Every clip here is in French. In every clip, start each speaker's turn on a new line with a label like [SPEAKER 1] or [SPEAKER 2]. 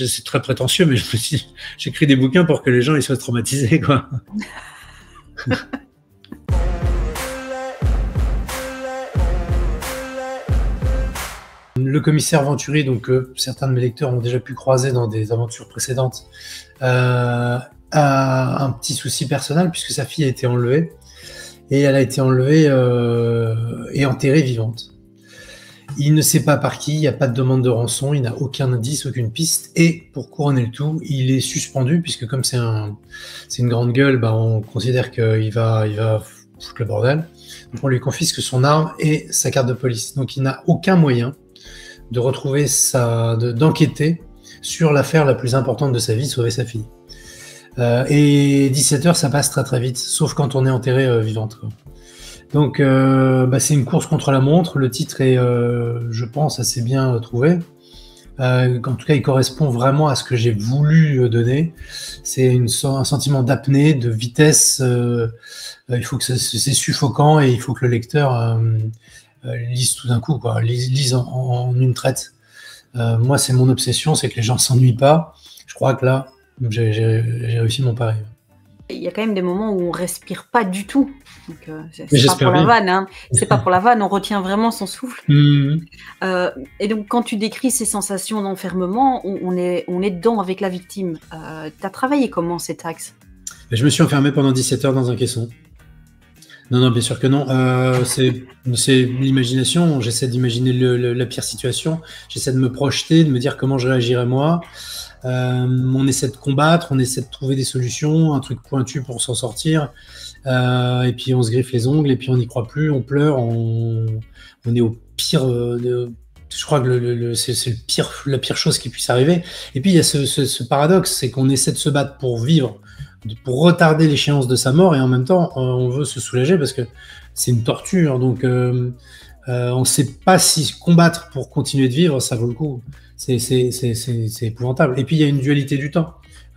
[SPEAKER 1] C'est très prétentieux, mais j'écris des bouquins pour que les gens ils soient traumatisés, quoi. Le commissaire Venturi, donc certains de mes lecteurs ont déjà pu croiser dans des aventures précédentes, a un petit souci personnel puisque sa fille a été enlevée et elle a été enlevée et enterrée vivante. Il ne sait pas par qui, il n'y a pas de demande de rançon, il n'a aucun indice, aucune piste, et pour couronner le tout, il est suspendu puisque comme c'est une grande gueule, bah, on considère qu'il va foutre le bordel. Donc on lui confisque son arme et sa carte de police. Donc il n'a aucun moyen de retrouver d'enquêter sur l'affaire la plus importante de sa vie, sauver sa fille. Et 17h, ça passe très très vite, sauf quand on est enterré vivante, quoi. Donc c'est une course contre la montre. Le titre est, je pense, assez bien trouvé. En tout cas, il correspond vraiment à ce que j'ai voulu donner. C'est un sentiment d'apnée, de vitesse. Il faut que c'est suffocant et il faut que le lecteur lise tout d'un coup, quoi. Lise en une traite. Moi, c'est mon obsession, c'est que les gens s'ennuient pas. Je crois que là, j'ai réussi mon pari.
[SPEAKER 2] Il y a quand même des moments où on respire pas du tout. Donc, c'est pas pour la vanne, hein. C'est pas pour la vanne, on retient vraiment son souffle. Et donc, quand tu décris ces sensations d'enfermement, on est dedans avec la victime. T'as travaillé comment cet axe?
[SPEAKER 1] Je me suis enfermé pendant 17 heures dans un caisson. Non, bien sûr que non. C'est l'imagination. J'essaie d'imaginer la pire situation. J'essaie de me projeter, de me dire comment je réagirais moi. On essaie de combattre, on essaie de trouver des solutions, un truc pointu pour s'en sortir. Et puis on se griffe les ongles, et puis on n'y croit plus, on pleure, on est au pire. Je crois que c'est la pire chose qui puisse arriver. Et puis il y a ce paradoxe, c'est qu'on essaie de se battre pour vivre, pour retarder l'échéance de sa mort, et en même temps on veut se soulager parce que c'est une torture. Donc on ne sait pas si combattre pour continuer de vivre, ça vaut le coup. C'est épouvantable. Et puis il y a une dualité du temps.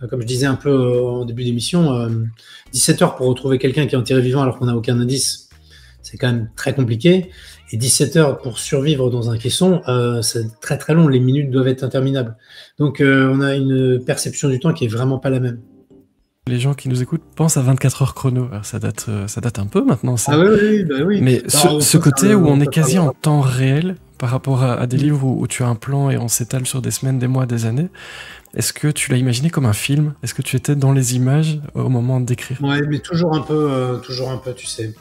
[SPEAKER 1] Comme je disais un peu en début d'émission, 17 heures pour retrouver quelqu'un qui est enterré vivant alors qu'on n'a aucun indice, c'est quand même très compliqué. Et 17 heures pour survivre dans un caisson, c'est très très long. Les minutes doivent être interminables. Donc on a une perception du temps qui est vraiment pas la même.
[SPEAKER 3] Les gens qui nous écoutent pensent à 24 heures chrono. Alors ça date un peu maintenant, ça.
[SPEAKER 1] Ah oui.
[SPEAKER 3] Mais ce côté où on est quasi en temps réel par rapport à des livres où tu as un plan et on s'étale sur des semaines, des mois, des années, est-ce que tu l'as imaginé comme un film? Est-ce que tu étais dans les images au moment d'écrire?
[SPEAKER 1] Ouais, mais toujours un peu, tu sais.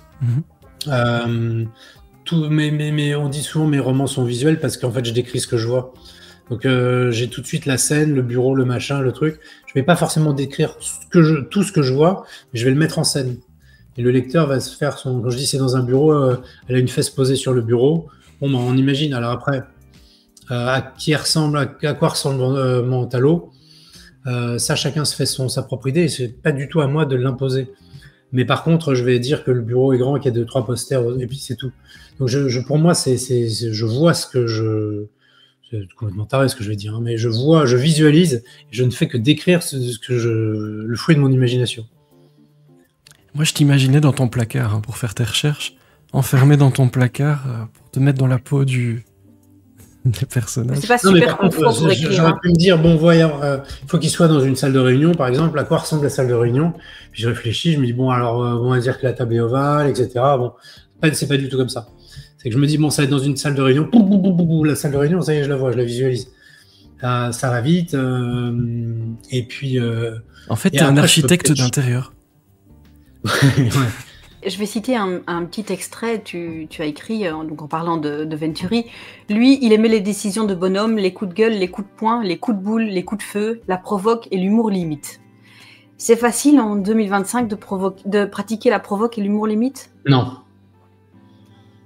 [SPEAKER 1] Mais on dit souvent mes romans sont visuels parce qu'en fait je décris ce que je vois. Donc j'ai tout de suite la scène, le bureau, le machin, le truc. Je vais pas forcément décrire tout ce que je vois, mais je vais le mettre en scène. Et le lecteur va se faire quand je dis c'est dans un bureau, elle a une fesse posée sur le bureau. Bon, on imagine. Alors après, à quoi ressemble Mentalo, ça chacun se fait sa propre idée. Et c'est pas du tout à moi de l'imposer. Mais par contre, je vais dire que le bureau est grand, qu'il y a 2-3 posters, et puis c'est tout. Donc pour moi, je vois ce que c'est complètement taré ce que je vais dire, hein, mais je visualise, et je ne fais que décrire le fruit de mon imagination.
[SPEAKER 3] Moi, je t'imaginais dans ton placard, hein, pour faire tes recherches, enfermé dans ton placard, pour te mettre dans la peau des personnages.
[SPEAKER 2] C'est pas super confort pour écrire.
[SPEAKER 1] J'aurais pu me dire, bon, voyons, il faut qu'il soit dans une salle de réunion, par exemple. À quoi ressemble la salle de réunion? Puis je réfléchis, je me dis, bon, alors, on va dire que la table est ovale, etc. Bon, c'est pas du tout comme ça. C'est que je me dis, bon, ça va être dans une salle de réunion. La salle de réunion, ça y est, je la vois, je la visualise. Ça va vite. Et puis.
[SPEAKER 3] En fait, t'es un architecte d'intérieur.
[SPEAKER 1] Ouais.
[SPEAKER 2] Je vais citer un petit extrait. Tu as écrit, donc en parlant de Venturi. Lui, il aimait les décisions de bonhomme, les coups de gueule, les coups de poing, les coups de boule, les coups de feu, la provoque et l'humour limite. C'est facile en 2025 de pratiquer la provoque et l'humour limite?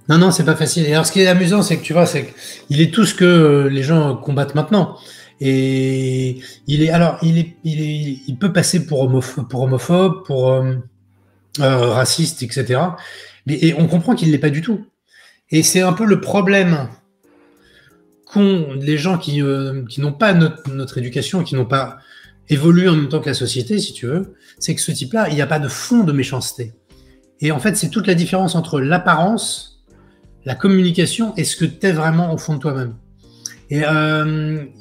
[SPEAKER 1] Non, c'est pas facile. Et alors, ce qui est amusant, c'est que tu vois, il est tout ce que les gens combattent maintenant. Et il peut passer pour homophobe, pour raciste, etc. Et on comprend qu'il l'est pas du tout. Et c'est un peu le problème qu'ont les gens qui n'ont pas notre éducation, qui n'ont pas évolué en même temps que la société, si tu veux. C'est que ce type-là, il n'y a pas de fond de méchanceté. Et en fait, c'est toute la différence entre l'apparence, la communication et ce que t'es vraiment au fond de toi-même. Et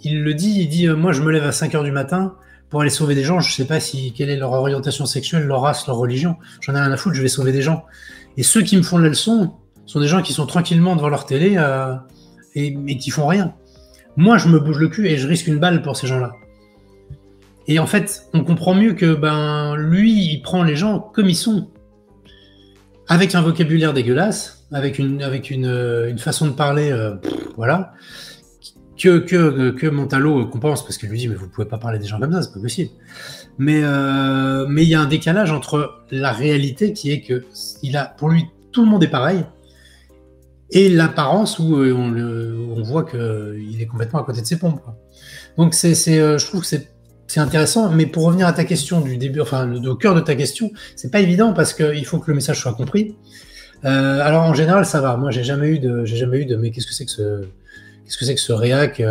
[SPEAKER 1] il le dit, moi je me lève à 5 heures du matin pour aller sauver des gens, je sais pas quelle est leur orientation sexuelle, leur race, leur religion, j'en ai rien à foutre, je vais sauver des gens. Et ceux qui me font la leçon sont des gens qui sont tranquillement devant leur télé et qui font rien. Moi je me bouge le cul et je risque une balle pour ces gens-là. Et en fait, on comprend mieux que lui, il prend les gens comme ils sont, avec un vocabulaire dégueulasse, avec une façon de parler, voilà, que Montalo compense, parce qu'il lui dit mais vous pouvez pas parler des gens comme ça, c'est pas possible. Mais il y a un décalage entre la réalité qui est que pour lui tout le monde est pareil, et l'apparence où on voit qu'il est complètement à côté de ses pompes, quoi. Donc je trouve que c'est intéressant, mais pour revenir à ta question du début, enfin au cœur de ta question, c'est pas évident parce qu'il faut que le message soit compris. Alors en général ça va. Moi j'ai jamais eu de mais qu'est-ce que c'est que ce réac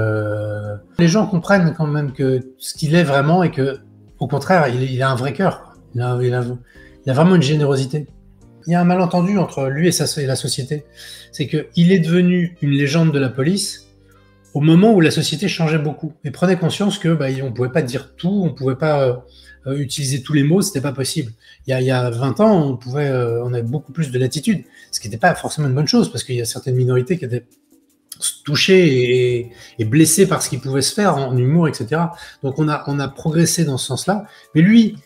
[SPEAKER 1] Les gens comprennent quand même que ce qu'il est vraiment et que au contraire il a un vrai cœur. Il a vraiment une générosité. Il y a un malentendu entre lui et la société. C'est que il est devenu une légende de la police au moment où la société changeait beaucoup et prenait conscience que on pouvait pas dire tout, on pouvait pas utiliser tous les mots, c'était pas possible. Il y a 20 ans, on avait beaucoup plus de latitude, ce qui n'était pas forcément une bonne chose parce qu'il y a certaines minorités qui étaient touchées et blessées par ce qui pouvait se faire en humour, etc. Donc on a progressé dans ce sens-là. Mais lui,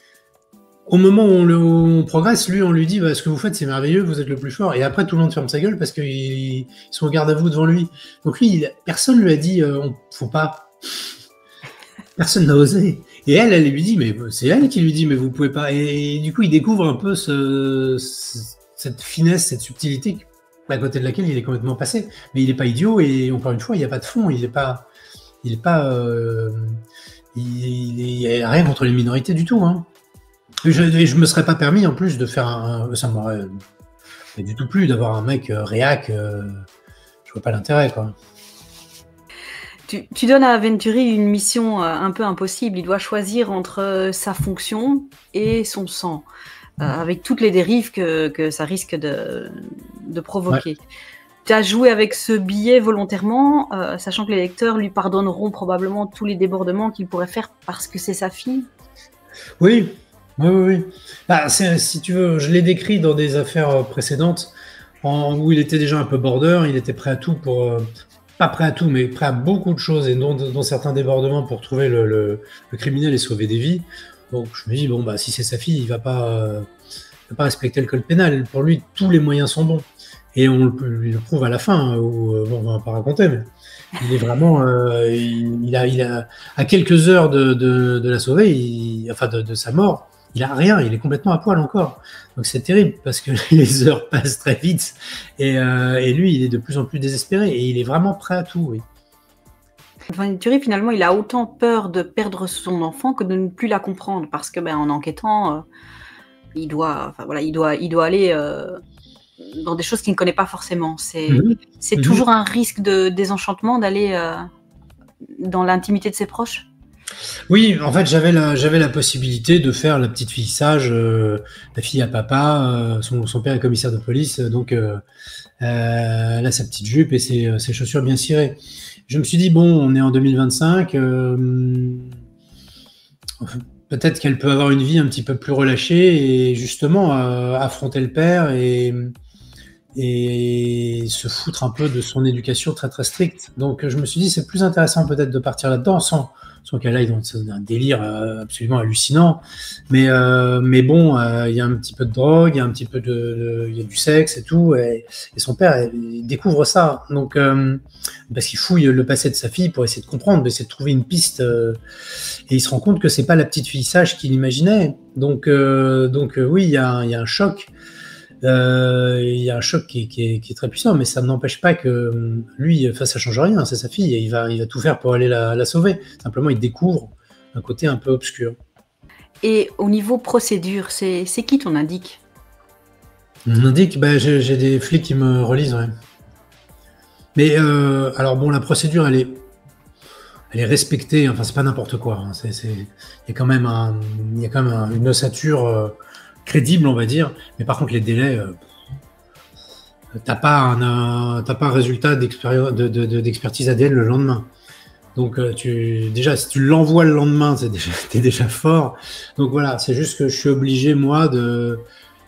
[SPEAKER 1] au moment où on progresse, lui, on lui dit ce que vous faites, c'est merveilleux, vous êtes le plus fort. Et après, tout le monde ferme sa gueule parce qu'ils sont au garde à vous devant lui. Donc lui, personne lui a dit faut pas. Personne n'a osé. Et elle lui dit, mais c'est elle qui lui dit, mais vous pouvez pas. Et du coup, il découvre un peu cette finesse, cette subtilité à côté de laquelle il est complètement passé. Mais il n'est pas idiot et encore une fois, il n'y a pas de fond. Il n'y a rien contre les minorités du tout, hein. Je me serais pas permis en plus de faire ça m'aurait pas du tout plu d'avoir un mec réac, je vois pas l'intérêt, quoi.
[SPEAKER 2] Tu donnes à Venturi une mission un peu impossible, il doit choisir entre sa fonction et son sang, avec toutes les dérives que ça risque de provoquer. Ouais. Tu as joué avec ce billet volontairement, sachant que les lecteurs lui pardonneront probablement tous les débordements qu'il pourrait faire parce que c'est sa fille.
[SPEAKER 1] Oui. Oui. Si tu veux, je l'ai décrit dans des affaires précédentes où il était déjà un peu border, il était prêt à tout pas prêt à tout, mais prêt à beaucoup de choses et dont certains débordements pour trouver le criminel et sauver des vies. Donc je me dis, si c'est sa fille, il va pas respecter le code pénal. Pour lui, tous les moyens sont bons. Et on le prouve à la fin, où on va pas raconter, mais il est vraiment, il a à quelques heures de la sauver, de sa mort, il a rien, il est complètement à poil encore. Donc c'est terrible parce que les heures passent très vite et lui, il est de plus en plus désespéré et il est vraiment prêt à tout. Oui.
[SPEAKER 2] Venturi, finalement, il a autant peur de perdre son enfant que de ne plus la comprendre parce que, en enquêtant, il doit aller dans des choses qu'il ne connaît pas forcément. C'est toujours un risque de désenchantement d'aller dans l'intimité de ses proches.
[SPEAKER 1] Oui, en fait, j'avais la possibilité de faire la petite fille sage, la fille à papa, son père est commissaire de police, donc elle a sa petite jupe et ses chaussures bien cirées. Je me suis dit, on est en 2025, peut-être qu'elle peut avoir une vie un petit peu plus relâchée et justement affronter le père et se foutre un peu de son éducation très très stricte. Donc je me suis dit, c'est plus intéressant peut-être de partir là-dedans sans qu'elle aille dans un délire absolument hallucinant. Mais il y a un petit peu de drogue, il y a un petit peu il y a du sexe et tout, et son père il découvre ça. Donc parce qu'il fouille le passé de sa fille pour essayer de comprendre, d'essayer de trouver une piste, et il se rend compte que c'est pas la petite fille sage qu'il imaginait. Donc oui, il y a un choc. Il y a un choc qui est très puissant, mais ça n'empêche pas que lui, ça change rien, c'est sa fille, et il va tout faire pour aller la sauver. Simplement, il découvre un côté un peu obscur.
[SPEAKER 2] Et au niveau procédure, c'est qui ton indique?
[SPEAKER 1] Mon indique, j'ai des flics qui me relisent, ouais. Mais la procédure, elle est respectée, enfin c'est pas n'importe quoi, hein. Il y a quand même une ossature crédible, on va dire, mais par contre les délais, t'as pas un résultat d'expertise ADN le lendemain. Donc, déjà, si tu l'envoies le lendemain, t'es déjà fort. Donc voilà, c'est juste que je suis obligé, moi,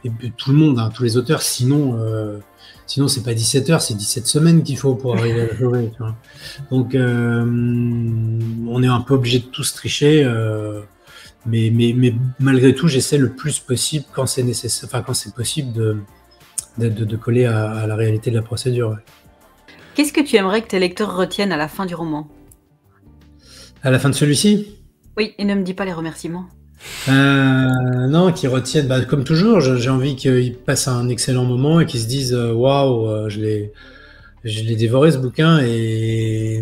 [SPEAKER 1] et puis tout le monde, hein, tous les auteurs, sinon c'est pas 17 heures, c'est 17 semaines qu'il faut pour arriver à la sauver, tu vois. Donc, on est un peu obligé de tous tricher, mais malgré tout, j'essaie le plus possible, quand c'est nécessaire, enfin, quand c'est possible, de coller à la réalité de la procédure. Ouais.
[SPEAKER 2] Qu'est-ce que tu aimerais que tes lecteurs retiennent à la fin du roman?
[SPEAKER 1] À la fin de celui-ci?
[SPEAKER 2] Oui, et ne me dis pas les remerciements.
[SPEAKER 1] Non, qu'ils retiennent, comme toujours, j'ai envie qu'ils passent un excellent moment et qu'ils se disent waouh, je l'ai dévoré ce bouquin et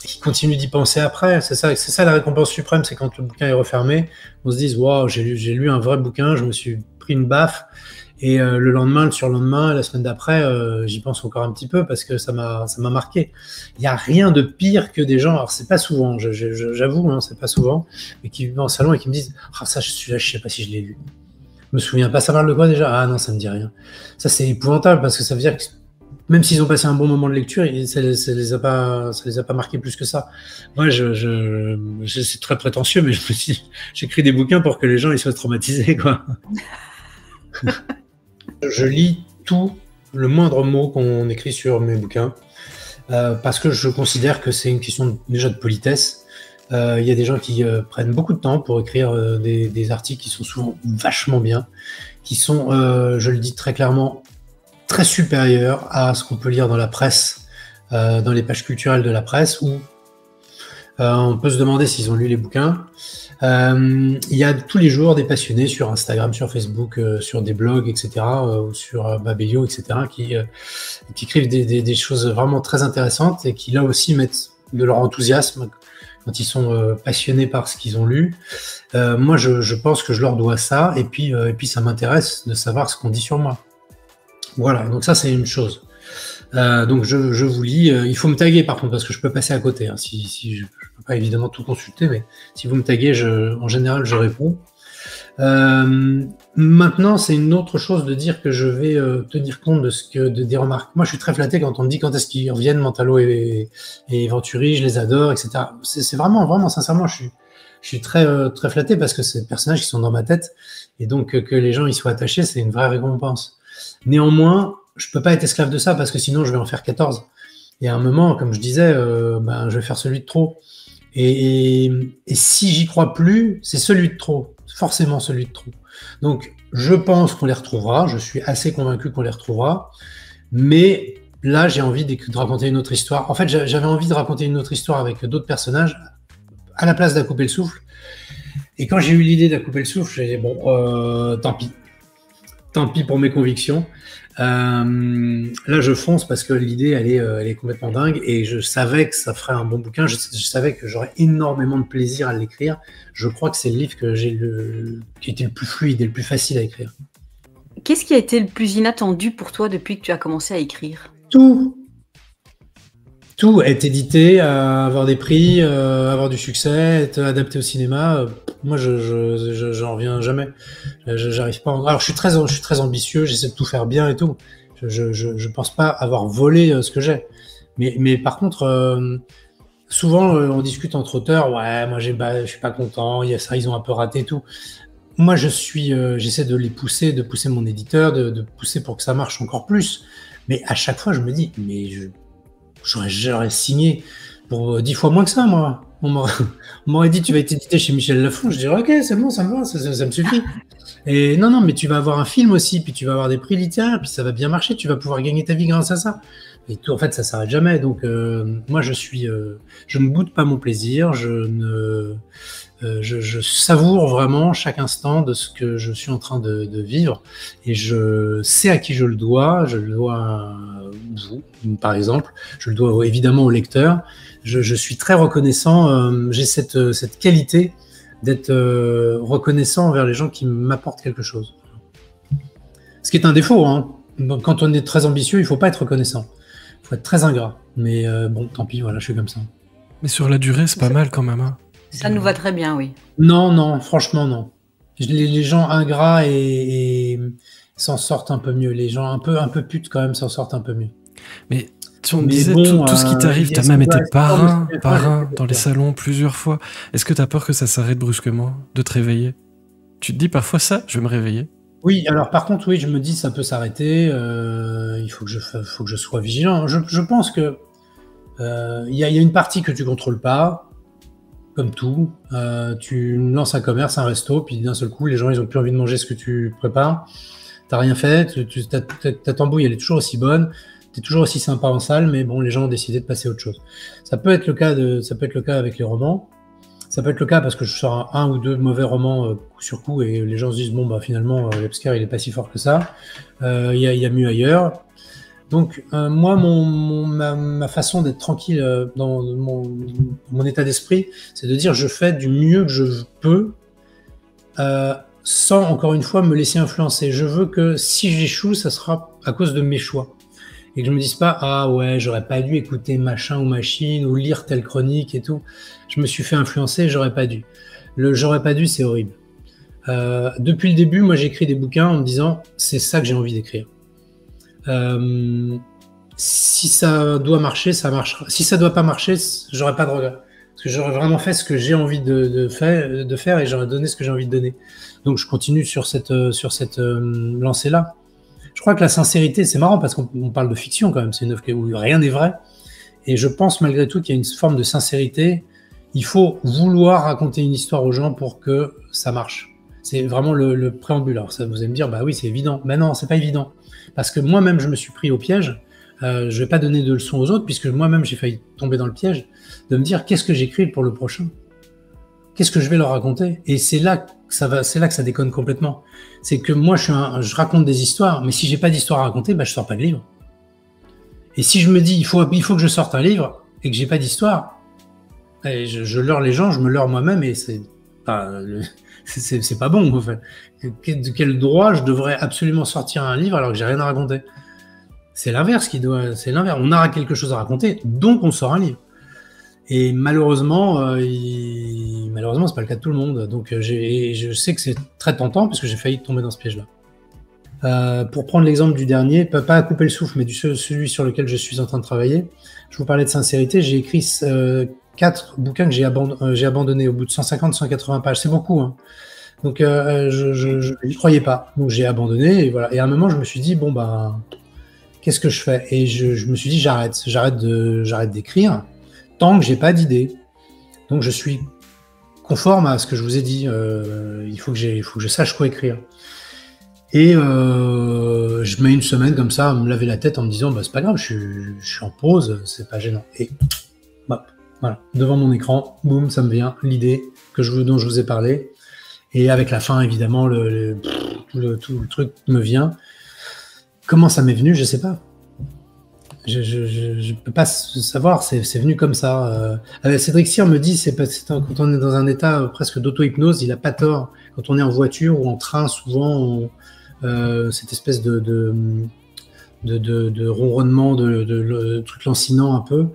[SPEAKER 1] qu'ils continuent d'y penser après. C'est ça la récompense suprême, c'est quand le bouquin est refermé, on se dise waouh, j'ai lu un vrai bouquin, je me suis pris une baffe. Et le lendemain, le surlendemain, la semaine d'après, j'y pense encore un petit peu parce que ça m'a marqué. Il n'y a rien de pire que des gens, alors c'est pas souvent, j'avoue, hein, c'est pas souvent, mais qui vivent en salon et qui me disent « Ah, ça, celui-là, je sais pas si je l'ai lu. Je me souviens pas, ça parle de quoi déjà? Ah non, ça me dit rien. » Ça, c'est épouvantable parce que ça veut dire que même s'ils ont passé un bon moment de lecture, ça les a pas marqués plus que ça. Moi, c'est très prétentieux, mais j'écris des bouquins pour que les gens ils soient traumatisés, quoi. Je lis tout, le moindre mot qu'on écrit sur mes bouquins, parce que je considère que c'est une question déjà de politesse. Il y a des gens qui prennent beaucoup de temps pour écrire des articles qui sont souvent vachement bien, qui sont, je le dis très clairement, très supérieurs à ce qu'on peut lire dans la presse, dans les pages culturelles de la presse, où on peut se demander s'ils ont lu les bouquins. Il y a tous les jours des passionnés sur Instagram, sur Facebook, sur des blogs, etc., ou sur Babelio, etc., qui écrivent des choses vraiment très intéressantes et qui là aussi mettent de leur enthousiasme quand ils sont passionnés par ce qu'ils ont lu. Moi, je pense que je leur dois ça, et puis ça m'intéresse de savoir ce qu'on dit sur moi. Voilà, donc ça c'est une chose. Donc je vous lis. Il faut me taguer par contre parce que je peux passer à côté. Hein, si je peux pas évidemment tout consulter, mais si vous me taguez, en général je réponds. Maintenant, c'est une autre chose de dire que je vais tenir compte des remarques. Moi, je suis très flatté quand on me dit quand est-ce qu'ils reviennent, Mentalo et Venturi, je les adore, etc. C'est vraiment, sincèrement, je suis très flatté parce que c'est des personnages qui sont dans ma tête et donc que les gens y soient attachés, c'est une vraie récompense. Néanmoins, je peux pas être esclave de ça parce que sinon je vais en faire 14. Et à un moment, comme je disais, je vais faire celui de trop. Et si j'y crois plus, c'est celui de trop. Forcément celui de trop. Donc, je pense qu'on les retrouvera. Je suis assez convaincu qu'on les retrouvera. Mais là, j'ai envie de raconter une autre histoire. En fait, j'avais envie de raconter une autre histoire avec d'autres personnages à la place d'À couper le souffle. Et quand j'ai eu l'idée d'À couper le souffle, j'ai dit, bon, tant pis. Tant pis pour mes convictions. Là, je fonce parce que l'idée, elle est complètement dingue et je savais que ça ferait un bon bouquin. Je savais que j'aurais énormément de plaisir à l'écrire. Je crois que c'est le livre qui était le plus fluide et le plus facile à écrire.
[SPEAKER 2] Qu'est-ce qui a été le plus inattendu pour toi depuis que tu as commencé à écrire?
[SPEAKER 1] Tout être édité, avoir des prix, avoir du succès, être adapté au cinéma. Moi, j'en reviens jamais. J'arrive pas. Alors, je suis très ambitieux. J'essaie de tout faire bien et tout. Je pense pas avoir volé ce que j'ai. Mais par contre, souvent, on discute entre auteurs. Ouais, moi, je suis pas content. Il y a ça, ils ont un peu raté tout. Moi, j'essaie de les pousser, de pousser mon éditeur, de pousser pour que ça marche encore plus. Mais à chaque fois, je me dis, mais j'aurais signé pour 10 fois moins que ça, moi. On m'aurait dit, tu vas être édité chez Michel Lafon. Je dirais, ok, c'est bon, ça me va, ça me suffit. Et non, mais tu vas avoir un film aussi, puis tu vas avoir des prix littéraires, puis ça va bien marcher, tu vas pouvoir gagner ta vie grâce à ça. Et tout, en fait, ça s'arrête jamais. Donc, moi, je ne boude pas mon plaisir, je savoure vraiment chaque instant de ce que je suis en train de vivre et je sais à qui je le dois. Je le dois à vous, par exemple. Je le dois évidemment au lecteur. Je suis très reconnaissant. J'ai cette qualité d'être reconnaissant envers les gens qui m'apportent quelque chose. Ce qui est un défaut, hein. Quand on est très ambitieux, il ne faut pas être reconnaissant. Il faut être très ingrat. Mais bon, tant pis, voilà, je suis comme ça.
[SPEAKER 3] Mais sur la durée, c'est pas mal quand même, hein.
[SPEAKER 2] Ça nous va très bien, oui.
[SPEAKER 1] Non, franchement, non. Les gens ingrats et s'en sortent un peu mieux. Les gens un peu putes, quand même, s'en sortent un peu mieux.
[SPEAKER 3] Mais Tu me
[SPEAKER 1] Mais
[SPEAKER 3] disais
[SPEAKER 1] bon,
[SPEAKER 3] tout ce qui t'arrive, t'as
[SPEAKER 1] est-ce
[SPEAKER 3] même
[SPEAKER 1] qu'on
[SPEAKER 3] été
[SPEAKER 1] doit rester fort, mais c'est pas
[SPEAKER 3] parrain
[SPEAKER 1] grave,
[SPEAKER 3] dans les salons plusieurs fois. Est-ce que t'as peur que ça s'arrête brusquement, de te réveiller? Tu te dis parfois ça, je vais me réveiller.
[SPEAKER 1] Oui, alors par contre, oui, je me dis ça peut s'arrêter. Il faut que je sois vigilant. Je pense que il y a une partie que tu contrôles pas, comme tout. Tu lances un commerce, un resto, puis d'un seul coup, les gens ils ont plus envie de manger ce que tu prépares. T'as rien fait, ta tambouille elle est toujours aussi bonne, t'es toujours aussi sympa en salle, mais bon, les gens ont décidé de passer à autre chose. Ça peut être le cas avec les romans. Ça peut être le cas parce que je sors un ou deux mauvais romans coup sur coup et les gens se disent bon bah finalement Lebsker il est pas si fort que ça. Il y a mieux ailleurs. Donc moi ma façon d'être tranquille dans mon état d'esprit, c'est de dire je fais du mieux que je peux sans encore une fois me laisser influencer. Je veux que si j'échoue, ça sera à cause de mes choix. Et que je me dise pas ah ouais j'aurais pas dû écouter machin ou machine ou lire telle chronique et tout. Je me suis fait influencer, j'aurais pas dû. Le j'aurais pas dû, c'est horrible. Depuis le début, moi j'écris des bouquins en me disant c'est ça que j'ai envie d'écrire. Si ça doit marcher, ça marchera. Si ça doit pas marcher, j'aurais pas de regret. Parce que j'aurais vraiment fait ce que j'ai envie de faire et j'aurais donné ce que j'ai envie de donner. Donc je continue sur cette lancée-là. Je crois que la sincérité, c'est marrant parce qu'on parle de fiction quand même, c'est une œuvre où rien n'est vrai. Et je pense malgré tout qu'il y a une forme de sincérité. Il faut vouloir raconter une histoire aux gens pour que ça marche. C'est vraiment le préambule. Alors ça, vous allez me dire, bah oui, c'est évident. Mais non, c'est pas évident. Parce que moi-même, je me suis pris au piège. Je vais pas donner de leçons aux autres, puisque moi-même, j'ai failli tomber dans le piège de me dire, qu'est-ce que j'écris pour le prochain? Qu'est-ce que je vais leur raconter? Et c'est là que ça déconne complètement. C'est que moi, je raconte des histoires, mais si j'ai pas d'histoire à raconter, bah, je sors pas de livre. Et si je me dis, il faut que je sorte un livre et que j'ai pas d'histoire, et je leurre les gens, je me leurre moi-même et c'est pas bon. En fait. De quel droit je devrais absolument sortir un livre alors que j'ai rien à raconter? C'est l'inverse c'est l'inverse. On a quelque chose à raconter, donc on sort un livre. Et malheureusement, c'est pas le cas de tout le monde. Donc je sais que c'est très tentant parce que j'ai failli tomber dans ce piège-là. Pour prendre l'exemple du dernier, pas à couper le souffle, mais celui sur lequel je suis en train de travailler, je vous parlais de sincérité, j'ai écrit 4 bouquins que j'ai abandonnés au bout de 150-180 pages. C'est beaucoup, hein. Donc je n'y croyais pas. Donc j'ai abandonné et voilà. Et à un moment, je me suis dit bon bah qu'est-ce que je fais? Et je me suis dit j'arrête d'écrire tant que j'ai pas d'idée. Donc je suis conforme à ce que je vous ai dit. Il faut que je sache quoi écrire. Et je mets une semaine comme ça à me laver la tête en me disant bah c'est pas grave, je suis en pause, c'est pas gênant. Et bah, voilà, devant mon écran, boum, ça me vient l'idée dont je vous ai parlé. Et avec la fin, évidemment, tout le truc me vient. Comment ça m'est venu, je sais pas. Je peux pas savoir, c'est venu comme ça. Cédric Cyr me dit, quand on est dans un état presque d'auto-hypnose, il a pas tort. Quand on est en voiture ou en train, souvent, cette espèce de ronronnement, de truc lancinant un peu,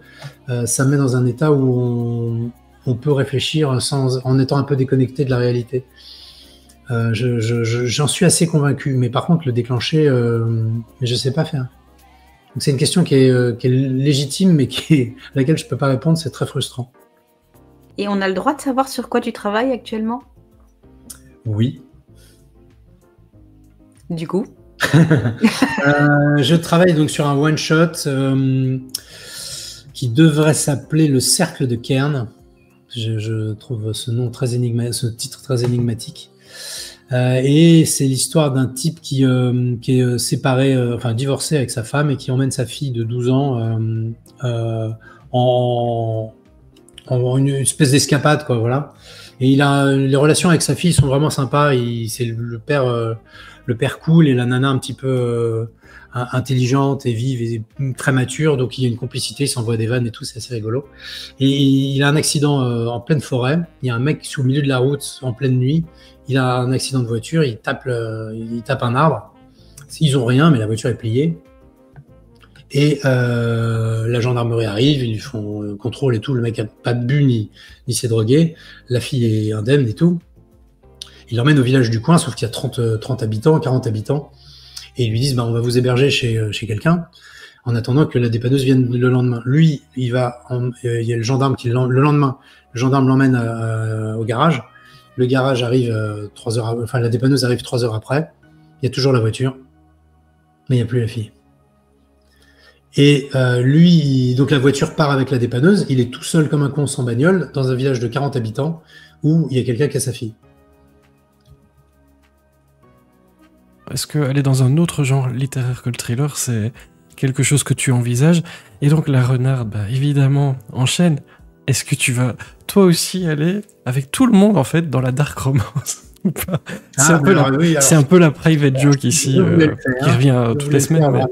[SPEAKER 1] ça met dans un état où on peut réfléchir en étant un peu déconnecté de la réalité. J'en suis assez convaincu, mais par contre le déclencher, je sais pas faire. Donc c'est une question qui est légitime, mais à laquelle je peux pas répondre, c'est très frustrant.
[SPEAKER 2] Et on a le droit de savoir sur quoi tu travailles actuellement?
[SPEAKER 1] Oui.
[SPEAKER 2] Du coup
[SPEAKER 1] je travaille donc sur un one-shot qui devrait s'appeler Le Cercle de Cairn. Je trouve ce titre très énigmatique. Et c'est l'histoire d'un type qui est séparé, divorcé avec sa femme et qui emmène sa fille de 12 ans en une espèce d'escapade, quoi, voilà. Et les relations avec sa fille sont vraiment sympas. C'est le père cool et la nana un petit peu intelligente et vive et très mature, donc il y a une complicité, il s'envoie des vannes et tout, c'est assez rigolo. Et il a un accident en pleine forêt, il y a un mec au milieu de la route en pleine nuit, il a un accident de voiture, il tape un arbre, ils ont rien mais la voiture est pliée, et la gendarmerie arrive, ils lui font contrôle et tout, le mec a pas bu ni s'est drogué, la fille est indemne et tout, il l'emmène au village du coin, sauf qu'il y a 30 habitants, 40 habitants, et ils lui disent, on va vous héberger chez quelqu'un. en attendant que la dépanneuse vienne le lendemain. Lui, il y a le gendarme le lendemain, le gendarme l'emmène au garage. Le garage arrive 3 heures, enfin la dépanneuse arrive 3 heures après. Il y a toujours la voiture, mais il n'y a plus la fille. Et lui, donc la voiture part avec la dépanneuse. Il est tout seul comme un con sans bagnole dans un village de 40 habitants où il y a quelqu'un qui a sa fille.
[SPEAKER 3] Est-ce qu'aller dans un autre genre littéraire que le thriller, c'est quelque chose que tu envisages? Et donc la renarde, bah, évidemment, enchaîne. Est-ce que tu vas toi aussi aller avec tout le monde en fait dans la dark romance ou pas? C'est un peu la private joke ici qui revient toutes les semaines. Mais...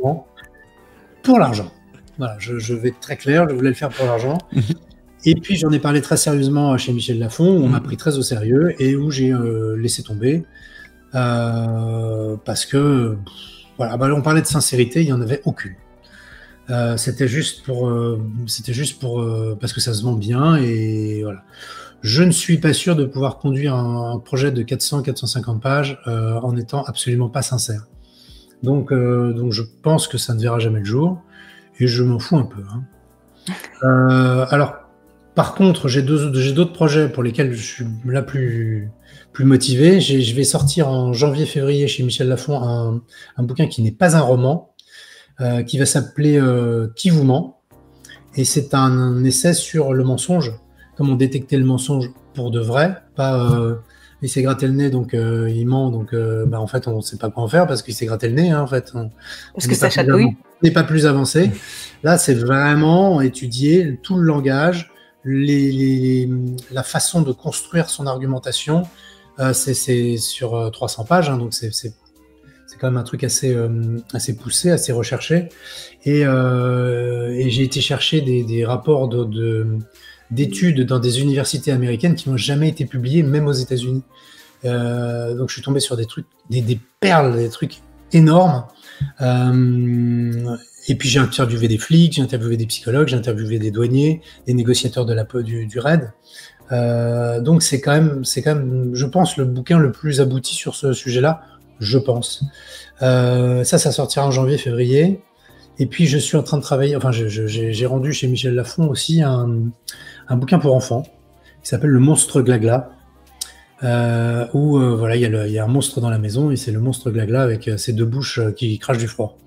[SPEAKER 1] Pour l'argent. Voilà, je vais être très clair, je voulais le faire pour l'argent. Et puis j'en ai parlé très sérieusement chez Michel Lafon, où on m'a pris très au sérieux et où j'ai laissé tomber. Parce que voilà, on parlait de sincérité, il n'y en avait aucune. C'était juste pour parce que ça se vend bien et voilà. Je ne suis pas sûr de pouvoir conduire un projet de 400-450 pages en étant absolument pas sincère. Donc je pense que ça ne verra jamais le jour et je m'en fous un peu. Alors, par contre, j'ai d'autres projets pour lesquels je suis là plus motivé. Je vais sortir en janvier-février chez Michel Lafon un bouquin qui n'est pas un roman, qui va s'appeler Qui vous ment ? Et c'est un essai sur le mensonge, comment détecter le mensonge pour de vrai, pas il s'est gratté le nez donc il ment, donc en fait on ne sait pas quoi en faire parce qu'il s'est gratté le nez, en fait.
[SPEAKER 2] Parce que ça chatouille.
[SPEAKER 1] On n'est pas plus avancé. Là, c'est vraiment étudier tout le langage, la façon de construire son argumentation. C'est sur 300 pages, donc c'est quand même un truc assez poussé, assez recherché. Et j'ai été chercher des rapports d'études dans des universités américaines qui n'ont jamais été publiées, même aux États-Unis. Donc je suis tombé sur des trucs, des perles, des trucs énormes. Et puis j'ai interviewé des flics, j'ai interviewé des psychologues, j'ai interviewé des douaniers, des négociateurs du RAID. Donc c'est quand même, je pense, le bouquin le plus abouti sur ce sujet-là, je pense. Ça sortira en janvier-février. Et puis je suis en train de travailler, enfin j'ai rendu chez Michel Lafon aussi un bouquin pour enfants qui s'appelle Le Monstre Glagla, où voilà, il y a un monstre dans la maison et c'est le monstre Glagla avec ses deux bouches qui crachent du froid.